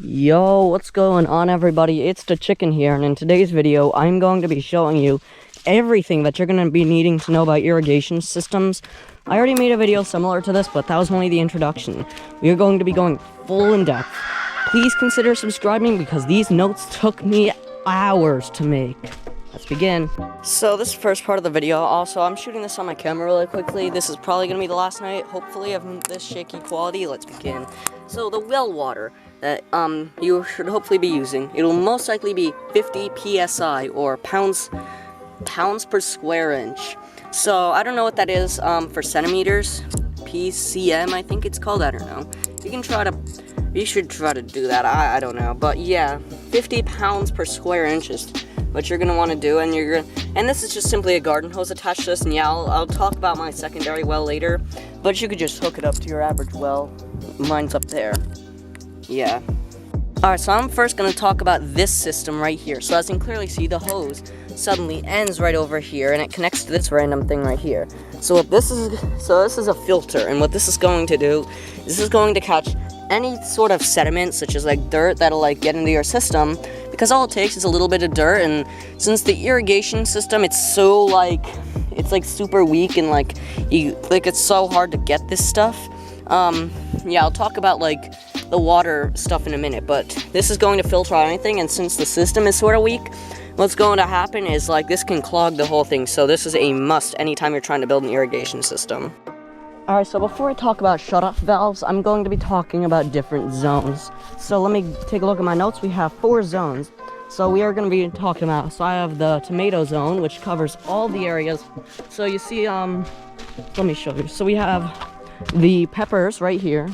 Yo, what's going on everybody? It's the Chicken here, and in today's video I'm going to be showing you everything that you're going to be needing to know about irrigation systems. I already made a video similar to this, but that was only the introduction. We are going to be going full in depth. Please consider subscribing because these notes took me hours to make. Let's begin. So this is the first part of the video. Also, I'm shooting this on my camera really quickly. This is probably going to be the last night, hopefully, of this shaky quality. Let's begin. So the well water that you should hopefully be using, it'll most likely be 50 psi or pounds per square inch. So I don't know what that is for centimeters. PCM, I think it's called. I don't know. You should try to do that. I don't know, but yeah, 50 pounds per square inch is what you're gonna want to do, and this is just simply a garden hose attached to this. And yeah, I'll talk about my secondary well later, but you could just hook it up to your average well. Mine's up there. Yeah. Alright, so I'm first going to talk about this system right here. So as you can clearly see, the hose suddenly ends right over here, and it connects to this random thing right here. So this is a filter, and what this is going to do, this is going to catch any sort of sediment, such as like dirt, that'll like get into your system, because all it takes is a little bit of dirt. And since the irrigation system, it's so like, it's like super weak, and like it's so hard to get this stuff. Yeah, I'll talk about like the water stuff in a minute, but this is going to filter out anything, and since the system is sort of weak, what's going to happen is like this can clog the whole thing. So this is a must anytime you're trying to build an irrigation system. Alright, so before I talk about shutoff valves, I'm going to be talking about different zones. So let me take a look at my notes. We have 4 zones. So we are going to be talking about, so I have the tomato zone, which covers all the areas. So you see, let me show you. So we have the peppers right here.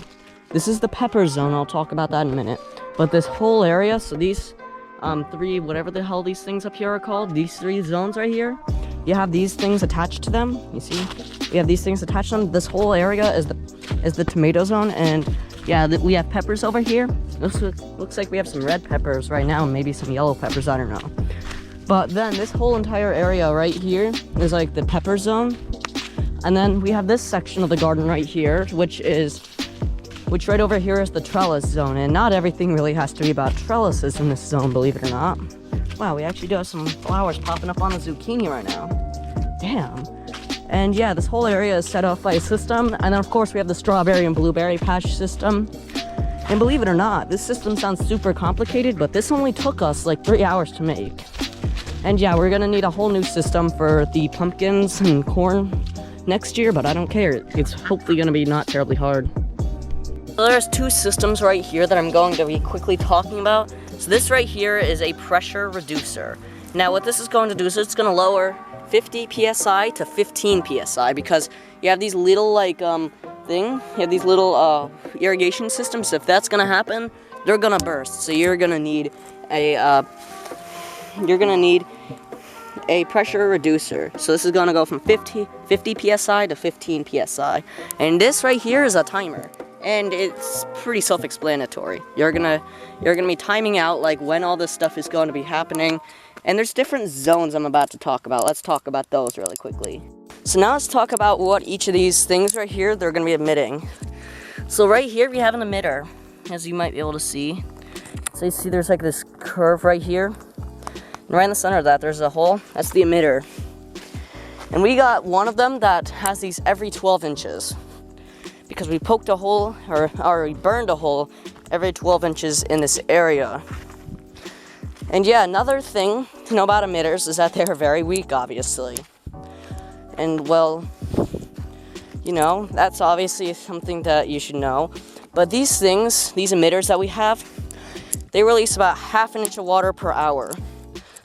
This is the pepper zone. I'll talk about that in a minute. But this whole area, so these 3, whatever the hell these things up here are called, these 3 zones right here, you have these things attached to them. You see, we have these things attached to them. This whole area is the tomato zone, and yeah, we have peppers over here. Looks like we have some red peppers right now, and maybe some yellow peppers, I don't know. But then this whole entire area right here is like the pepper zone. And then we have this section of the garden right here, which right over here is the trellis zone. And not everything really has to be about trellises in this zone, believe it or not. Wow, we actually do have some flowers popping up on the zucchini right now. Damn. And yeah, this whole area is set off by a system. And then of course we have the strawberry and blueberry patch system. And believe it or not, this system sounds super complicated, but this only took us like 3 hours to make. And yeah, we're gonna need a whole new system for the pumpkins and corn next year, but I don't care. It's hopefully going to be not terribly hard. So there's 2 systems right here that I'm going to be quickly talking about. So this right here is a pressure reducer. Now what this is going to do is it's going to lower 50 psi to 15 psi, because you have these little like you have these little irrigation systems. If that's going to happen, they're going to burst. So you're going to need a pressure reducer. So this is going to go from 50 psi to 15 psi. And this right here is a timer. And it's pretty self-explanatory. You're gonna be timing out like when all this stuff is going to be happening. And there's different zones I'm about to talk about. Let's talk about those really quickly. So now let's talk about what each of these things right here they're going to be emitting. So right here we have an emitter, as you might be able to see. So you see there's like this curve right here. And right in the center of that, there's a hole. That's the emitter. And we got one of them that has these every 12 inches. Because we poked a hole, or we burned a hole every 12 inches in this area. And yeah, another thing to know about emitters is that they're very weak, obviously. And well, you know, that's obviously something that you should know. But these things, these emitters that we have, they release about ½ inch of water per hour.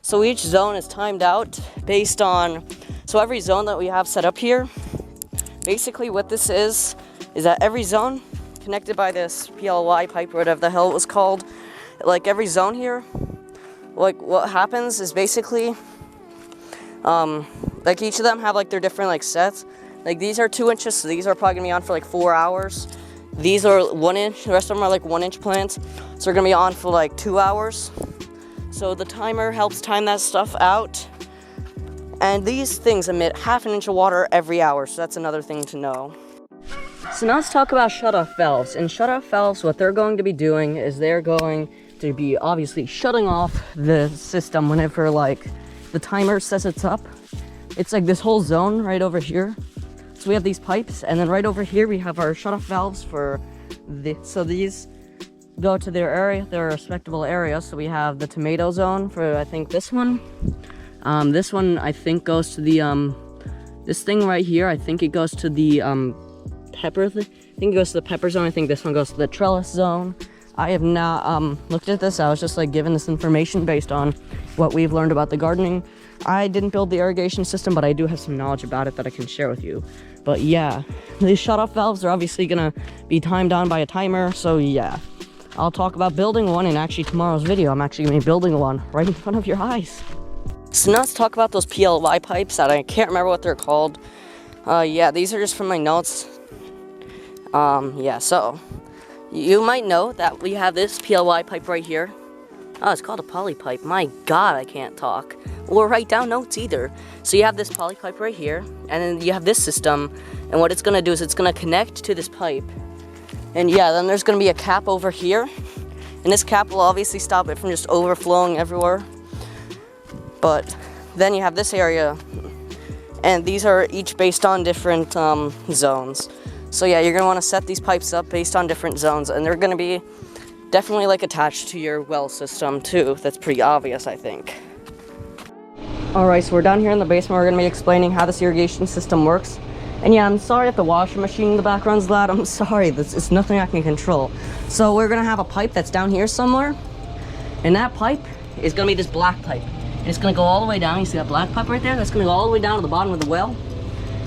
So each zone is timed out based on, so every zone that we have set up here, basically what this is that every zone connected by this PLY pipe or whatever the hell it was called, like every zone here, like what happens is basically, like each of them have like their different like sets. Like these are 2 inches, so these are probably gonna be on for like 4 hours. These are 1 inch, the rest of them are like 1 inch plants, so they're gonna be on for like 2 hours. So the timer helps time that stuff out. And these things emit ½ inch of water every hour, so that's another thing to know. So now let's talk about shutoff valves. And shutoff valves, what they're going to be doing is they're going to be obviously shutting off the system whenever like the timer says it's up. It's like this whole zone right over here. So we have these pipes, and then right over here we have our shutoff valves for so these go to their area, their respectable area. So we have the tomato zone for, I think, this one. This one I think goes to the this thing right here. I think it goes to the pepper. I think it goes to the pepper zone. I think this one goes to the trellis zone. I have not looked at this. I was just like given this information based on what we've learned about the gardening. I didn't build the irrigation system, but I do have some knowledge about it that I can share with you. But yeah, these shutoff valves are obviously gonna be timed on by a timer. So yeah, I'll talk about building one in actually tomorrow's video. I'm actually gonna be building one right in front of your eyes. So now let's talk about those PLY pipes that I can't remember what they're called. Yeah, these are just from my notes. Yeah, so you might know that we have this PLY pipe right here. Oh, it's called a poly pipe. My God, I can't talk or write down notes either. So you have this poly pipe right here, and then you have this system, and what it's gonna do is it's gonna connect to this pipe. And yeah, then there's gonna be a cap over here, and this cap will obviously stop it from just overflowing everywhere. But then you have this area, and these are each based on different zones. So yeah, you're gonna wanna set these pipes up based on different zones, and they're gonna be definitely like attached to your well system too. That's pretty obvious, I think. Alright, so we're down here in the basement. We're gonna be explaining how this irrigation system works. And yeah, I'm sorry if the washing machine in the background's loud. I'm sorry, it's nothing I can control. So we're gonna have a pipe that's down here somewhere, and that pipe is gonna be this black pipe. And it's gonna go all the way down. You see that black pipe right there? That's gonna go all the way down to the bottom of the well.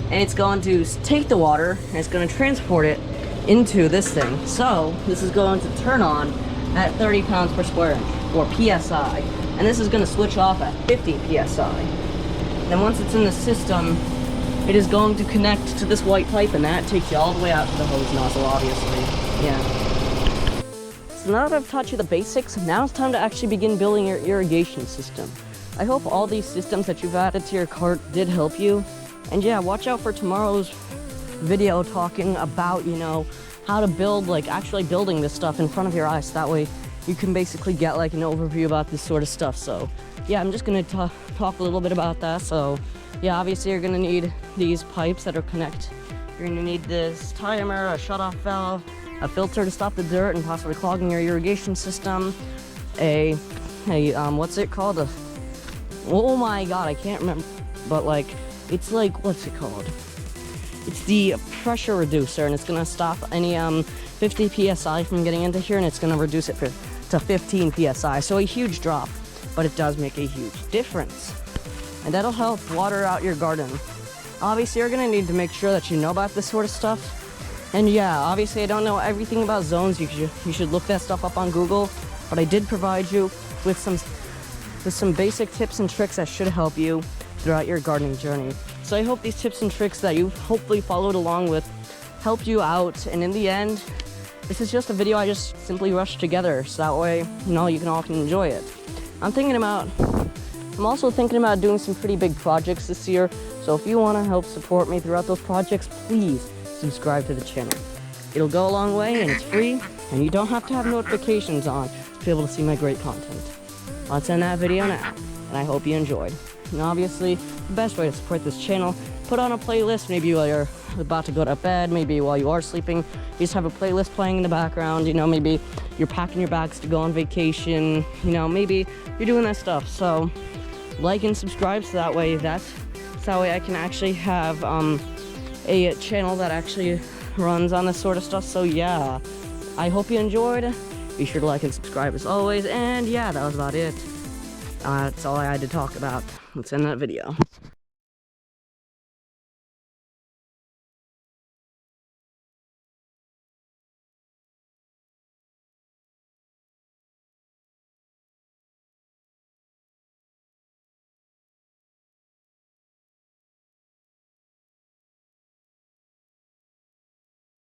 And it's going to take the water, and it's gonna transport it into this thing. So this is going to turn on at 30 pounds per square inch, or PSI. And this is gonna switch off at 50 PSI. Then once it's in the system, it is going to connect to this white pipe, and that takes you all the way out to the hose nozzle, obviously. Yeah. So now that I've taught you the basics, now it's time to actually begin building your irrigation system. I hope all these systems that you've added to your cart did help you. And yeah, watch out for tomorrow's video talking about, you know, how to build, like actually building this stuff in front of your eyes. That way you can basically get like an overview about this sort of stuff. So yeah, I'm just gonna talk a little bit about that. So yeah, obviously you're gonna need these pipes that are connect. You're gonna need this timer, a shutoff valve, a filter to stop the dirt and possibly clogging your irrigation system, what's it called? Oh my God, I can't remember, but like, it's like, what's it called? It's the pressure reducer, and it's gonna stop any 50 PSI from getting into here, and it's gonna reduce it to 15 PSI. So a huge drop, but it does make a huge difference. And that'll help water out your garden. Obviously, you're gonna need to make sure that you know about this sort of stuff. And yeah, obviously I don't know everything about zones. You should look that stuff up on Google, but I did provide you with some basic tips and tricks that should help you throughout your gardening journey. So I hope these tips and tricks that you hopefully followed along with helped you out. And in the end, this is just a video I just simply rushed together, so that way, you know, you all can enjoy it. I'm also thinking about doing some pretty big projects this year. So if you want to help support me throughout those projects, please subscribe to the channel. It'll go a long way, and it's free, and you don't have to have notifications on to be able to see my great content. Let's end that video now, and I hope you enjoyed. And obviously, the best way to support this channel, put on a playlist, maybe while you're about to go to bed, maybe while you are sleeping. You just have a playlist playing in the background, you know, maybe you're packing your bags to go on vacation, you know, maybe you're doing that stuff. So like and subscribe, so that way I can actually have a channel that actually runs on this sort of stuff. So yeah, I hope you enjoyed. Be sure to like and subscribe as always, and yeah, that was about it. That's all I had to talk about. Let's end that video.